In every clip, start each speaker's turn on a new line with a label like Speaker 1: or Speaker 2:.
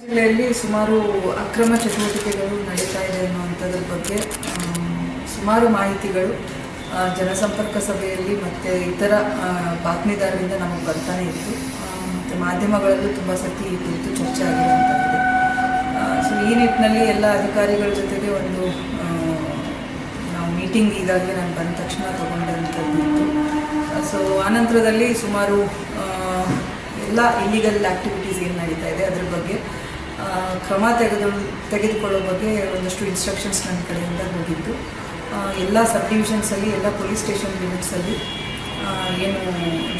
Speaker 1: ಜಿಲ್ಲೆಯಲ್ಲಿ ಸುಮಾರು ಅಕ್ರಮ ಚಟುವಟಿಕೆಗಳು ನಡೀತಾ ಇದೆ ಅನ್ನುವಂಥದ್ರ ಬಗ್ಗೆ ಸುಮಾರು ಮಾಹಿತಿಗಳು ಜನಸಂಪರ್ಕ ಸಭೆಯಲ್ಲಿ ಮತ್ತು ಇತರ ಬಾತ್ಮೀದಾರರಿಂದ ನಮಗೆ ಬರ್ತಾನೆ ಇತ್ತು. ಮತ್ತು ಮಾಧ್ಯಮಗಳಲ್ಲೂ ತುಂಬ ಸತಿ ಈ ಕುರಿತು ಚರ್ಚೆ ಆಗಿರುವಂಥದ್ದು. ಸೊ ಈ ನಿಟ್ಟಿನಲ್ಲಿ ಎಲ್ಲ ಅಧಿಕಾರಿಗಳ ಜೊತೆಗೆ ಒಂದು ನಾವು ಮೀಟಿಂಗ್ ಈಗಾಗಲೇ ನಾನು ಬಂದ ತಕ್ಷಣ ತೊಗೊಂಡಂಥದ್ದು ಇತ್ತು. ಸೊ ಆನಂತರದಲ್ಲಿ ಸುಮಾರು ಎಲ್ಲ ಇಲ್ಲಿಗಲ್ ಆ್ಯಕ್ಟಿವಿಟೀಸ್ ಏನು ನಡೀತಾ ಇದೆ ಅದರ ಬಗ್ಗೆ ಕ್ರಮ ತೆಗೆದುಕೊಳ್ಳೋ ಬಗ್ಗೆ ಒಂದಷ್ಟು ಇನ್ಸ್ಟ್ರಕ್ಷನ್ಸ್ ನನ್ನ ಕಡೆಯಿಂದ ಹೋಗಿದ್ದು. ಎಲ್ಲ ಸಬ್ ಡಿವಿಷನ್ಸಲ್ಲಿ ಎಲ್ಲ ಪೊಲೀಸ್ ಸ್ಟೇಷನ್ ಲಿಮಿಟ್ಸಲ್ಲಿ ಏನು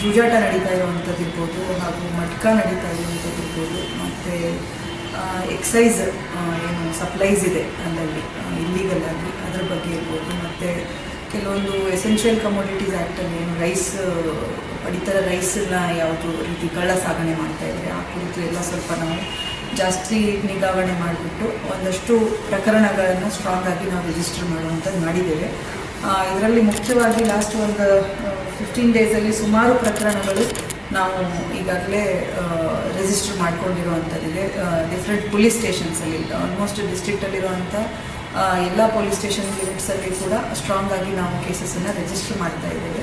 Speaker 1: ಜೂಜಾಟ ನಡೀತಾ ಇರುವಂಥದ್ದು ಇರ್ಬೋದು, ಹಾಗೂ ಮಟ್ಕ ನಡೀತಾ ಇರುವಂಥದ್ದು ಇರ್ಬೋದು, ಮತ್ತು ಎಕ್ಸೈಸ್ ಏನು ಸಪ್ಲೈಸ್ ಇದೆ ಅಲ್ಲಲ್ಲಿ ಇಲ್ಲಿಗಲ್ ಆಗಿ ಅದರ ಬಗ್ಗೆ ಇರ್ಬೋದು, ಮತ್ತು ಕೆಲವೊಂದು ಎಸೆನ್ಷಿಯಲ್ ಕಮೋಡಿಟೀಸ್ ಆ್ಯಕ್ಟಲ್ಲಿ ಏನು ರೈಸ್ ಪಡಿತರ ರೈಸನ್ನ ಯಾವುದು ರೀತಿ ಕಳ್ಳ ಸಾಗಣೆ ಮಾಡ್ತಾಯಿದ್ದಾರೆ ಆ ಕುರಿತು ಎಲ್ಲ ಸ್ವಲ್ಪ ನಾವು ಜಾಸ್ತಿ ನಿಗಾವಣೆ ಮಾಡಿಬಿಟ್ಟು ಒಂದಷ್ಟು ಪ್ರಕರಣಗಳನ್ನು ಸ್ಟ್ರಾಂಗ್ ಆಗಿ ನಾವು ರಿಜಿಸ್ಟರ್ ಮಾಡುವಂಥದ್ದು ಮಾಡಿದ್ದೇವೆ. ಇದರಲ್ಲಿ ಮುಖ್ಯವಾಗಿ ಲಾಸ್ಟ್ ಒಂದು 15 ಡೇಸಲ್ಲಿ ಸುಮಾರು ಪ್ರಕರಣಗಳು ನಾವು ಈಗಾಗಲೇ ರಿಜಿಸ್ಟರ್ ಮಾಡ್ಕೊಂಡಿರುವಂಥದ್ದಿದೆ. ಡಿಫ್ರೆಂಟ್ ಪೊಲೀಸ್ ಸ್ಟೇಷನ್ಸಲ್ಲಿ ಆಲ್ಮೋಸ್ಟ್ ಡಿಸ್ಟ್ರಿಕ್ಟಲ್ಲಿರುವಂಥ ಎಲ್ಲ ಪೊಲೀಸ್ ಸ್ಟೇಷನ್ ಲಿಮಿಟ್ಸಲ್ಲಿ ಕೂಡ ಸ್ಟ್ರಾಂಗ್ ಆಗಿ ನಾವು ಕೇಸಸನ್ನು ರಿಜಿಸ್ಟರ್ ಮಾಡ್ತಾ ಇದ್ದೇವೆ.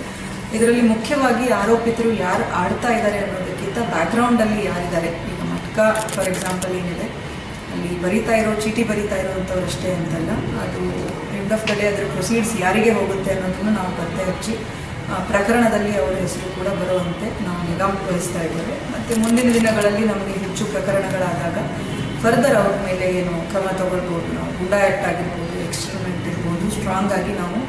Speaker 1: ಇದರಲ್ಲಿ ಮುಖ್ಯವಾಗಿ ಆರೋಪಿತರು ಯಾರು ಆಡ್ತಾ ಇದ್ದಾರೆ ಅನ್ನೋದಕ್ಕಿಂತ ಬ್ಯಾಕ್ಗ್ರೌಂಡಲ್ಲಿ ಯಾರಿದ್ದಾರೆ, ಈಗ ಮಟ್ಕ ಫಾರ್ ಎಕ್ಸಾಂಪಲ್ ಏನಿದೆ ಅಲ್ಲಿ ಚೀಟಿ ಬರೀತಾ ಇರೋವಂಥವ್ರು ಅಷ್ಟೇ ಅಂತಲ್ಲ, ಅದು ಎಂಡ್ ಆಫ್ ದ ಡೇ ಅದರ ಪ್ರೊಸೀಡ್ಸ್ ಯಾರಿಗೆ ಹೋಗುತ್ತೆ ಅನ್ನೋದನ್ನು ನಾವು ಪತ್ತೆ ಹಚ್ಚಿ ಪ್ರಕರಣದಲ್ಲಿ ಅವರ ಹೆಸರು ಕೂಡ ಬರುವಂತೆ ನಾವು ನಿಗಾ ವಹಿಸ್ತಾ ಇದ್ದೇವೆ. ಮತ್ತು ಮುಂದಿನ ದಿನಗಳಲ್ಲಿ ನಮಗೆ ಹೆಚ್ಚು ಪ್ರಕರಣಗಳಾದಾಗ ಫರ್ದರ್ ಅವ್ರ ಮೇಲೆ ಏನು ಕ್ರಮ ತಗೊಳ್ಬೋದು, ನಾವು ಗುಂಡಾ ಆ್ಯಕ್ಟ್ ಆಗಿರ್ಬೋದು, ಎಕ್ಸ್ಪೆರಿಮೆಂಟ್ ಇರ್ಬೋದು, ಸ್ಟ್ರಾಂಗ್ ಆಗಿ ನಾವು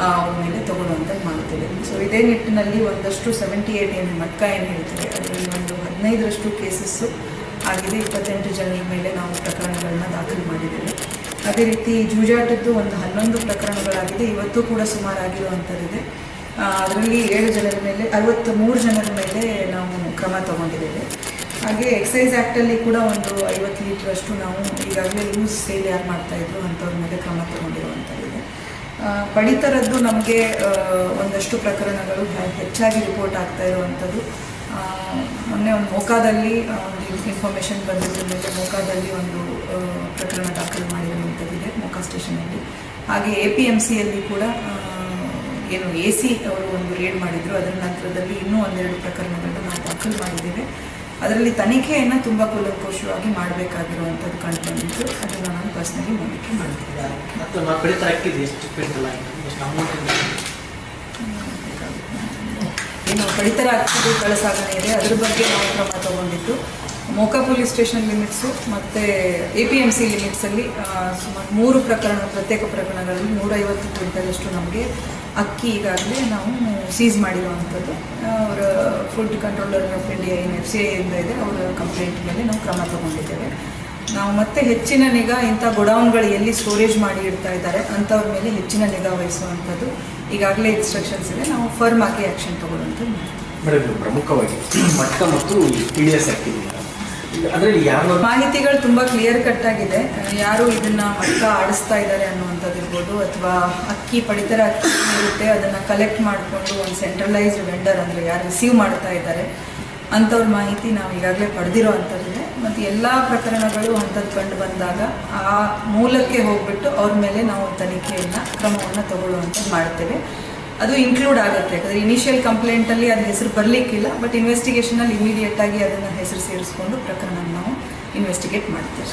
Speaker 1: ಅವ್ರ ಮೇಲೆ ತಗೊಳ್ಳುವಂಥದ್ದು ಮಾಡ್ತೇವೆ. ಸೊ ಇದೇ ನಿಟ್ಟಿನಲ್ಲಿ ಒಂದಷ್ಟು 78 ಏನು ಮಟ್ಕ ಏನು ಹೇಳ್ತೇವೆ ಅದರಲ್ಲಿ ಒಂದು 15ರಷ್ಟು ಕೇಸಸ್ಸು ಆಗಿದೆ. 28 ಜನರ ಮೇಲೆ ನಾವು ಪ್ರಕರಣಗಳನ್ನ ದಾಖಲು ಮಾಡಿದ್ದೇವೆ. ಅದೇ ರೀತಿ ಜೂಜಾಟದ್ದು ಒಂದು 11 ಪ್ರಕರಣಗಳಾಗಿದೆ. ಇವತ್ತು ಕೂಡ ಸುಮಾರು ಆಗಿರುವಂಥದ್ದಿದೆ. ಅದರಲ್ಲಿ 7 ಜನರ ಮೇಲೆ 63 ಜನರ ಮೇಲೆ ನಾವು ಕ್ರಮ ತಗೊಂಡಿದ್ದೇವೆ. ಹಾಗೆ ಎಕ್ಸೈಸ್ ಆ್ಯಕ್ಟಲ್ಲಿ ಕೂಡ ಒಂದು 50 ಲೀಟ್ರಷ್ಟು ನಾವು ಈಗಾಗಲೇ ಲೂಸ್ ಸೇಲ್ ಯಾರು ಮಾಡ್ತಾಯಿದ್ರು ಅಂಥವ್ರ ಮೇಲೆ ಕ್ರಮ ತಗೊಂಡಿರುವಂಥದ್ದಿದೆ. ಪಡಿತರದ್ದು ನಮಗೆ ಒಂದಷ್ಟು ಪ್ರಕರಣಗಳು ಹೆಚ್ಚಾಗಿ ರಿಪೋರ್ಟ್ ಆಗ್ತಾ ಇರುವಂಥದ್ದು. ಮೊನ್ನೆ ಒಂದು ಮೋಕಾದಲ್ಲಿ ಒಂದು ಇನ್ಫಾರ್ಮೇಷನ್ ಬಂದಿದ್ದ ಮೇಲೆ ಮೋಕಾದಲ್ಲಿ ಒಂದು ಪ್ರಕರಣ ದಾಖಲು ಮಾಡಿರುವಂಥದ್ದಿದೆ ಮೋಕಾ ಸ್ಟೇಷನಲ್ಲಿ. ಹಾಗೆ APMCಯಲ್ಲಿ ಕೂಡ ಏನು AC ಅವರು ಒಂದು ರೇಡ್ ಮಾಡಿದರು. ಅದರ ನಂತರದಲ್ಲಿ ಇನ್ನೂ 12 ಪ್ರಕರಣಗಳನ್ನು ನಾವು ದಾಖಲು ಮಾಡಿದ್ದೇವೆ. ಅದರಲ್ಲಿ ತನಿಖೆಯನ್ನು ತುಂಬ ಕೂಲಂಕುಷವಾಗಿ ಮಾಡಬೇಕಾಗಿರುವಂಥದ್ದು ಕಂಡು ಬಂದಿತ್ತು. ಅದನ್ನು ನಾನು ಪರ್ಸ್ನಲಿ ನಂಬಿಕೆ ಮಾಡ್ತಿದ್ದೆ. ಏನು ಪಡಿತರ ಆಗ್ತಿದ್ದು ಕಳ್ಳ ಸಾಗಣೆ ಇದೆ ಅದರ ಬಗ್ಗೆ ನಾವು ಕ್ರಮ ತಗೊಂಡಿದ್ದು ಮೋಕಾ ಪೊಲೀಸ್ ಸ್ಟೇಷನ್ ಲಿಮಿಟ್ಸು ಮತ್ತು APMC ಲಿಮಿಟ್ಸಲ್ಲಿ ಸುಮಾರು 3 ಪ್ರತ್ಯೇಕ ಪ್ರಕರಣಗಳಲ್ಲಿ 150 ಕ್ವಿಂಟಲಷ್ಟು ನಮಗೆ ಅಕ್ಕಿ ಈಗಾಗಲೇ ನಾವು ಸೀಸ್ ಮಾಡಿರುವಂಥದ್ದು. ಅವರ ಫುಡ್ ಕಂಟ್ರೋಲರ್ ಆಫ್ ಇಂಡಿಯಾ ಏನು FCI ಇಂದ ಇದೆ ಅವರ ಕಂಪ್ಲೇಂಟ್ ಮೇಲೆ ನಾವು ಕ್ರಮ ತಗೊಂಡಿದ್ದೇವೆ. ನಾವು ಮತ್ತೆ ಹೆಚ್ಚಿನ ನಿಗಾ ಇಂಥ ಗೋಡೌನ್ಗಳು ಎಲ್ಲಿ ಸ್ಟೋರೇಜ್ ಮಾಡಿ ಇಡ್ತಾ ಇದ್ದಾರೆ ಅಂಥವ್ರ ಮೇಲೆ ಹೆಚ್ಚಿನ ನಿಗಾ ವಹಿಸುವಂಥದ್ದು ಈಗಾಗಲೇ ಇನ್ಸ್ಟ್ರಕ್ಷನ್ಸ್ ಇದೆ. ನಾವು ಫರ್ಮ್ ಆಗಿ ಆ್ಯಕ್ಷನ್ ತಗೊಳ್ಳುವಂಥದ್ದು.
Speaker 2: ಮೇಡಮ್, ಪ್ರಮುಖವಾಗಿ ಮಟ್ಕ ಮತ್ತು TDS ಆ್ಯಕ್ಟಿವಿಟಿ ಅದರಲ್ಲಿ ಯಾವ
Speaker 1: ಮಾಹಿತಿಗಳು ತುಂಬ ಕ್ಲಿಯರ್ ಕಟ್ ಆಗಿದೆ. ಯಾರು ಇದನ್ನು ಮಟ್ಕ ಆಡಿಸ್ತಾ ಇದ್ದಾರೆ ಅನ್ನುವಂಥದ್ದಿರ್ಬೋದು, ಅಥವಾ ಅಕ್ಕಿ ಪಡಿತರ ಅಕ್ಕಿ ಇರುತ್ತೆ ಅದನ್ನು ಕಲೆಕ್ಟ್ ಮಾಡಿಕೊಂಡು ಒಂದು ಸೆಂಟ್ರಲೈಸ್ಡ್ ವೆಂಡರ್ ಅಂದರೆ ಯಾರು ರಿಸೀವ್ ಮಾಡ್ತಾ ಇದ್ದಾರೆ ಅಂಥವ್ರ ಮಾಹಿತಿ ನಾವು ಈಗಾಗಲೇ ಪಡೆದಿರೋ ಅಂಥದ್ದಿದೆ. ಮತ್ತು ಎಲ್ಲ ಪ್ರಕರಣಗಳು ಅಂಥದ್ದು ಕಂಡು ಬಂದಾಗ ಆ ಮೂಲಕ್ಕೆ ಹೋಗ್ಬಿಟ್ಟು ಅವ್ರ ಮೇಲೆ ನಾವು ತನಿಖೆಯನ್ನು ಕ್ರಮವನ್ನು ತಗೊಳ್ಳುವಂಥದ್ದು ಮಾಡ್ತೇವೆ. ಅದು ಇನ್ಕ್ಲೂಡ್ ಆಗುತ್ತೆ. ಯಾಕಂದರೆ ಇನಿಷಿಯಲ್ ಕಂಪ್ಲೇಂಟಲ್ಲಿ ಅದು ಹೆಸರು ಬರಲಿಕ್ಕಿಲ್ಲ, ಬಟ್ ಇನ್ವೆಸ್ಟಿಗೇಷನಲ್ಲಿ ಇಮಿಡಿಯೇಟಾಗಿ ಅದನ್ನು ಹೆಸರು ಸೇರಿಸ್ಕೊಂಡು ಪ್ರಕರಣ ನಾವು ಇನ್ವೆಸ್ಟಿಗೇಟ್ ಮಾಡ್ತೇವೆ.